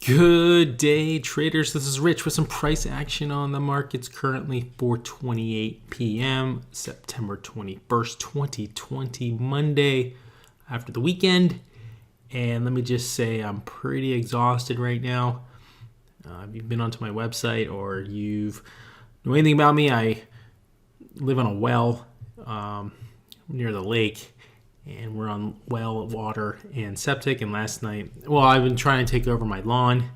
Good day, traders. This is Rich with some price action on the markets. Currently 4:28 p.m. September 21st, 2020, Monday after the weekend. And let me just say I'm pretty exhausted right now. If you've been onto my website or you've know anything about me, I live on a well near the lake. And we're on well, water, and septic. And last night, I've been trying to take over my lawn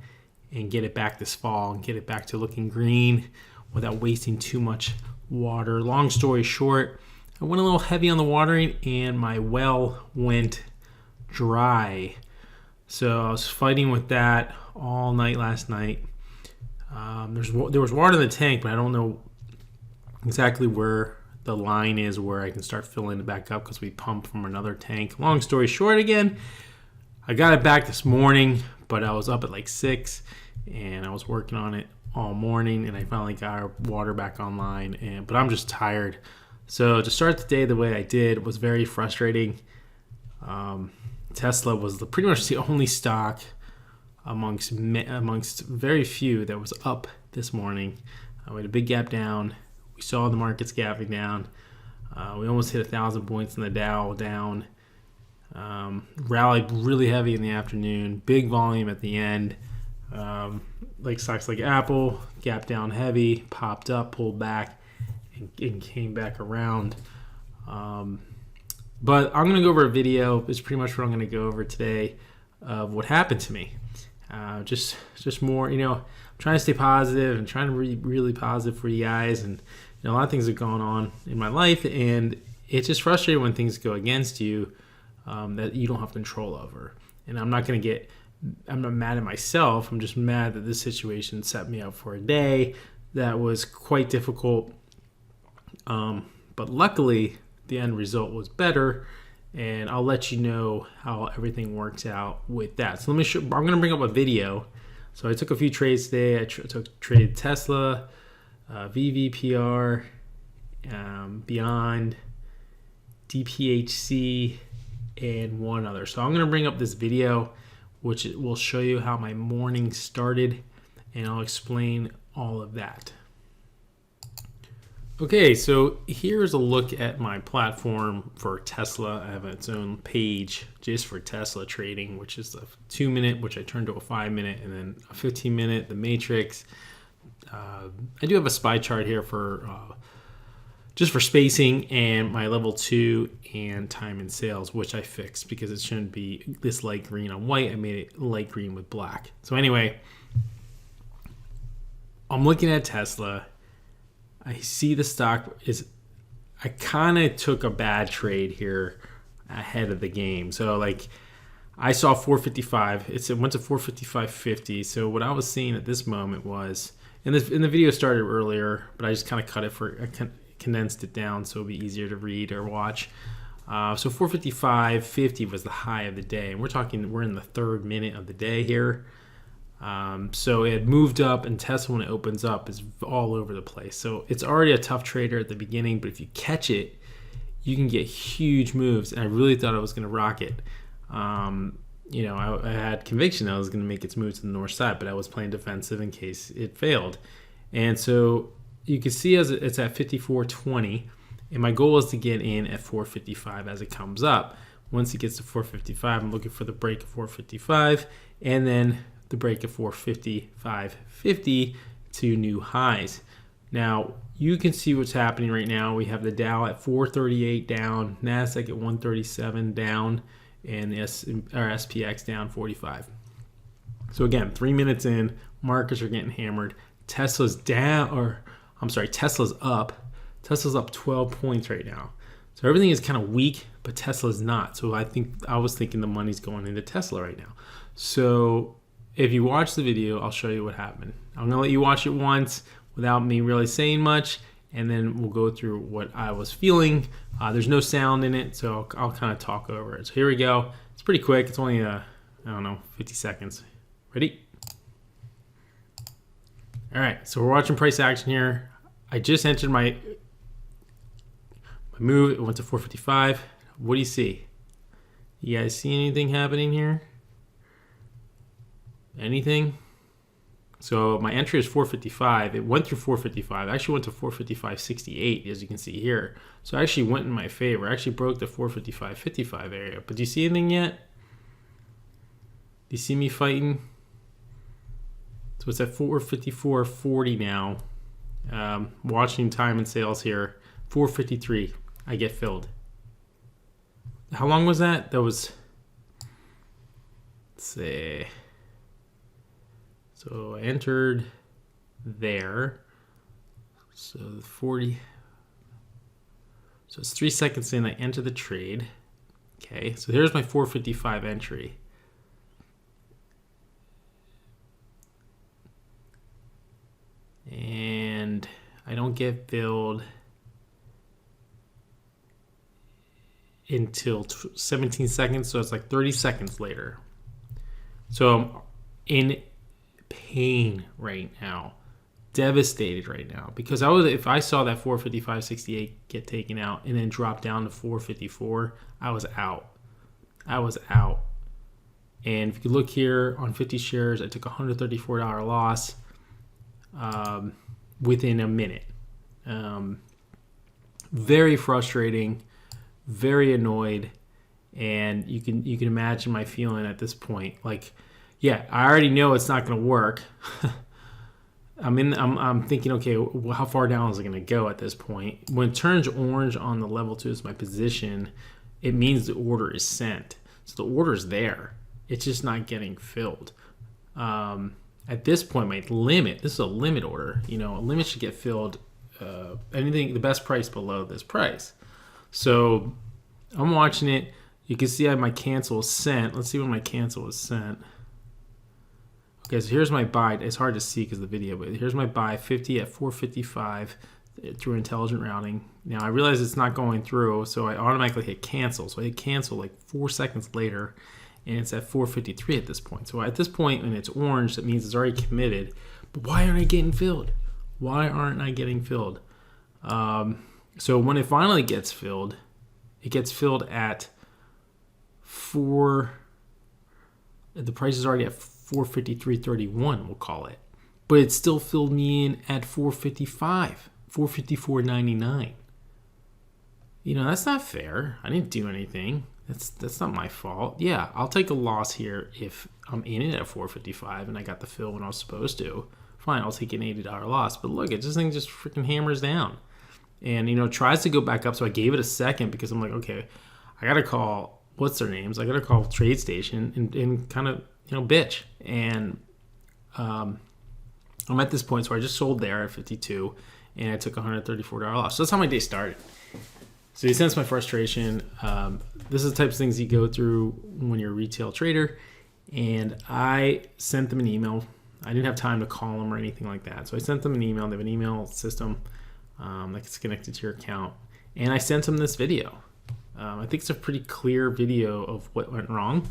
and get it back this fall and get it back to looking green without wasting too much water. Long story short, I went a little heavy on the watering and my well went dry. So I was fighting with that all night last night. There was water in the tank, but I don't know exactly where the line is where I can start filling it back up because we pump from another tank. Long story short again, I got it back this morning, but I was up at like 6 and I was working on it all morning and I finally got our water back online. But I'm just tired. So to start the day the way I did was very frustrating. Tesla was pretty much the only stock amongst very few that was up this morning. We had a big gap down. We saw the markets gapping down. We almost hit 1,000 points in the Dow down. Rallied really heavy in the afternoon. Big volume at the end. Like stocks like Apple, gapped down heavy, popped up, pulled back, and came back around. But I'm going to go over a video. It's pretty much what I'm going to go over today of what happened to me. Just more, I'm trying to stay positive and trying to be really positive for you guys. And a lot of things have gone on in my life, and it's just frustrating when things go against you that you don't have control over. And I'm not mad at myself. I'm just mad that this situation set me up for a day that was quite difficult. But luckily, the end result was better, and I'll let you know how everything works out with that. So I'm going to bring up a video. So I took a few trades today. I traded Tesla, VVPR, Beyond, DPHC, and one other. So I'm going to bring up this video, which will show you how my morning started, and I'll explain all of that. Okay, so here's a look at my platform for Tesla. I have its own page just for Tesla trading, which is a 2-minute, which I turned to a 5-minute, and then a 15-minute, the matrix. I do have a SPY chart here for just for spacing and my level 2 and time in sales, which I fixed because it shouldn't be this light green on white. I made it light green with black. So anyway, I'm looking at Tesla. I see the stock I kind of took a bad trade here ahead of the game. So I saw 455. It went to 455.50. So what I was seeing at this moment was, and the video started earlier, but I just kind of cut it condensed it down so it'll be easier to read or watch. So 455.50 was the high of the day, and we're in the 3rd minute of the day here. So it moved up, and Tesla, when it opens up, is all over the place. So it's already a tough trader at the beginning, but if you catch it, you can get huge moves. And I really thought I was going to rock it. I had conviction I was going to make its move to the north side, but I was playing defensive in case it failed. And so you can see as it's at 54.20, and my goal is to get in at 455 as it comes up. Once it gets to 455, I'm looking for the break of 455, and then the break of 455.50 to new highs. Now, you can see what's happening right now. We have the Dow at 438 down, NASDAQ at 137 down, and the SPX down 45. So again, 3 minutes in, markets are getting hammered. Tesla's up. Tesla's up 12 points right now. So everything is kind of weak, but Tesla's not. So I was thinking the money's going into Tesla right now. So if you watch the video, I'll show you what happened. I'm going to let you watch it once without me really saying much, and then we'll go through what I was feeling. There's no sound in it, so I'll kind of talk over it. So here we go. It's pretty quick. It's only, 50 seconds. Ready? All right, so we're watching price action here. I just entered my move. It went to 455. What do you see? You guys see anything happening here? Anything? So my entry is 455. It went through 455. I actually went to 455.68, as you can see here. So I actually went in my favor. I actually broke the 455.55 area. But do you see anything yet? Do you see me fighting? So it's at 454.40 now. Watching time and sales here. 453. I get filled. How long was that? That was, let's see. So I entered there. So 40. So it's 3 seconds in. I enter the trade. Okay. So here's my 455 entry. And I don't get filled until 17 seconds. So it's like 30 seconds later. So I'm in pain right now, devastated right now, because if I saw that 455.68 get taken out and then drop down to 454, I was out. And if you could look here on 50 shares, I took a $134 loss within a minute. Very frustrating, very annoyed, and you can imagine my feeling at this point. Like, yeah, I already know it's not going to work. I'm thinking, okay, well, how far down is it going to go at this point? When it turns orange on the level 2 is my position, it means the order is sent. So the order is there. It's just not getting filled. At this point, my limit, this is a limit order. A limit should get filled anything, the best price below this price. So I'm watching it. You can see my cancel is sent. Let's see when my cancel is sent. Okay, so here's my buy. It's hard to see because of the video, but here's my buy, 50 at 455 through intelligent routing. Now I realize it's not going through, so I automatically hit cancel. So I hit cancel like 4 seconds later, and it's at 453 at this point. So at this point, when it's orange, that means it's already committed. But why aren't I getting filled? So when it finally gets filled, it gets filled at the price is already at 453.31, we'll call it. But it still filled me in at 455, 454.99. That's not fair. I didn't do anything. That's not my fault. Yeah, I'll take a loss here if I'm in it at 455 and I got the fill when I was supposed to. Fine, I'll take an $80 loss. But look, this thing just freaking hammers down. And, tries to go back up. So I gave it a second because I'm like, okay, I got to call, what's their names? I got to call Tradestation and kind of, bitch. And I'm at this point, so I just sold there at 52 and I took a $134 loss. So that's how my day started. So you sense my frustration. This is the types of things you go through when you're a retail trader. And I sent them an email. I didn't have time to call them or anything like that. So I sent them an email. They have an email system that's connected to your account. And I sent them this video. I think it's a pretty clear video of what went wrong.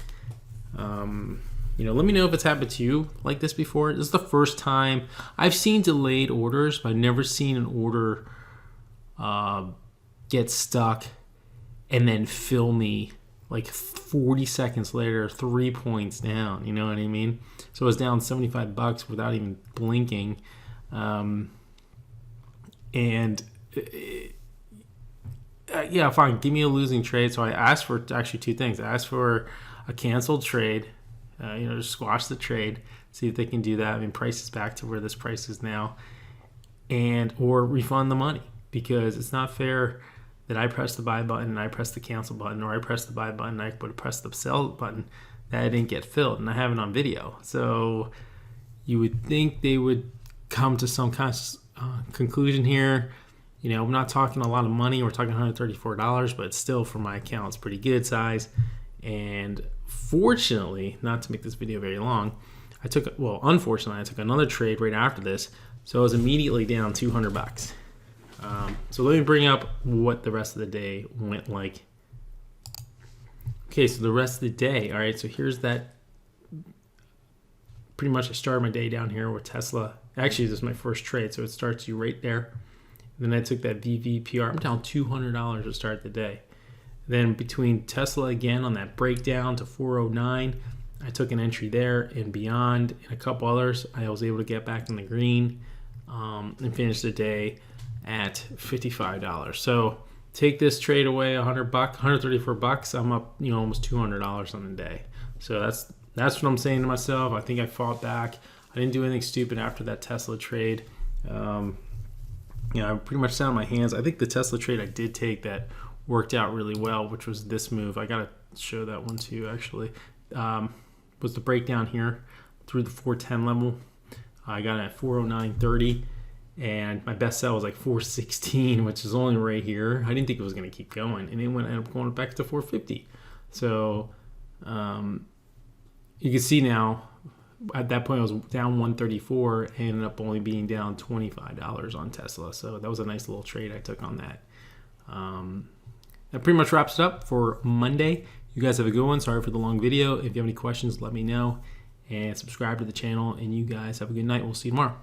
Let me know if it's happened to you like this before. This is the first time I've seen delayed orders, but I've never seen an order get stuck and then fill me like 40 seconds later, 3 points down. You know what I mean? So it was down $75 without even blinking. Yeah, fine. Give me a losing trade. So I asked for actually two things. I asked for a canceled trade. Just squash the trade, see if they can do that. I mean, price is back to where this price is now, or refund the money, because it's not fair that I press the buy button and I press the cancel button, or I press the buy button and I press the sell button, that I didn't get filled, and I have it on video. So you would think they would come to some kind of conclusion here. I'm not talking a lot of money. We're talking $134, but still, for my account, it's pretty good size. And fortunately, not to make this video very long, unfortunately, I took another trade right after this, so I was immediately down $200. So let me bring up what the rest of the day went like. Okay, so the rest of the day, all right, so here's that. Pretty much I started my day down here with Tesla. Actually, this is my first trade, so it starts you right there. Then I took that VVPR. I'm down $200 to start the day. Then between Tesla again on that breakdown to 409, I took an entry there and beyond, and a couple others. I was able to get back in the green and finish the day at $55. So take this trade away, $100, $134. I'm up, almost $200 on the day. So that's what I'm saying to myself. I think I fought back. I didn't do anything stupid after that Tesla trade. I pretty much sat on my hands. I think the Tesla trade I did take that worked out really well, which was this move. I gotta show that one to you actually. Was the breakdown here through the 410 level. I got it at 409.30, and my best sell was like 416, which is only right here. I didn't think it was going to keep going, and it ended up going back to 450. So you can see now, at that point I was down 134, and ended up only being down $25 on Tesla. So that was a nice little trade I took on that. That pretty much wraps it up for Monday. You guys have a good one. Sorry for the long video. If you have any questions, let me know. And subscribe to the channel. And you guys have a good night. We'll see you tomorrow.